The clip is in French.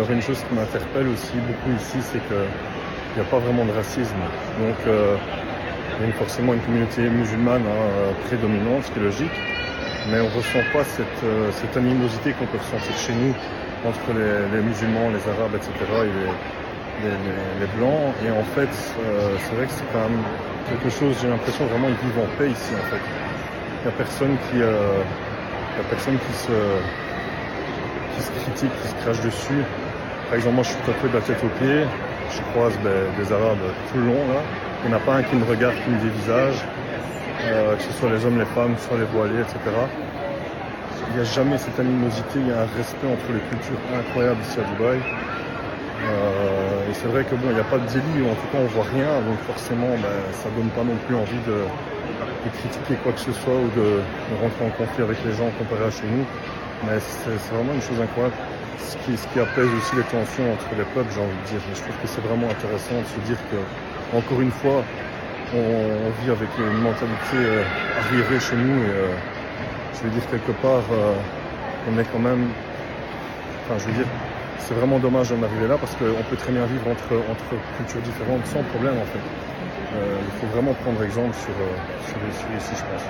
Alors une chose qui m'interpelle aussi beaucoup ici, c'est qu'il n'y a pas vraiment de racisme. Donc il y a forcément une communauté musulmane prédominante, ce qui est logique, mais on ne ressent pas cette animosité qu'on peut ressentir chez nous entre les musulmans, les arabes, etc. et les blancs. Et en fait, c'est vrai que c'est quand même quelque chose, j'ai l'impression vraiment ils vivent en paix ici en fait. Il n'y a personne qui se critique, qui se crache dessus. Par exemple, moi je suis tatoué de la tête aux pieds, je croise des arabes tout le long là. Il n'y en a pas un qui me regarde, qui me dévisage, que ce soit les hommes, les femmes, soit les voilés, etc. Il n'y a jamais cette animosité, il y a un respect entre les cultures incroyable ici à Dubaï. Et c'est vrai que bon, il n'y a pas de délit, ou en tout cas on voit rien, donc forcément ça donne pas non plus envie de critiquer quoi que ce soit ou de rentrer en conflit avec les gens comparé à chez nous. Mais c'est vraiment une chose incroyable. Ce qui apaise aussi les tensions entre les peuples, j'ai envie de dire. Et je trouve que c'est vraiment intéressant de se dire que, encore une fois, on vit avec une mentalité arriérée chez nous. Et je veux dire, quelque part, on est quand même... Enfin, je veux dire, c'est vraiment dommage d'en arriver là parce qu'on peut très bien vivre entre cultures différentes sans problème, en fait. Il faut vraiment prendre exemple sur ici, je pense.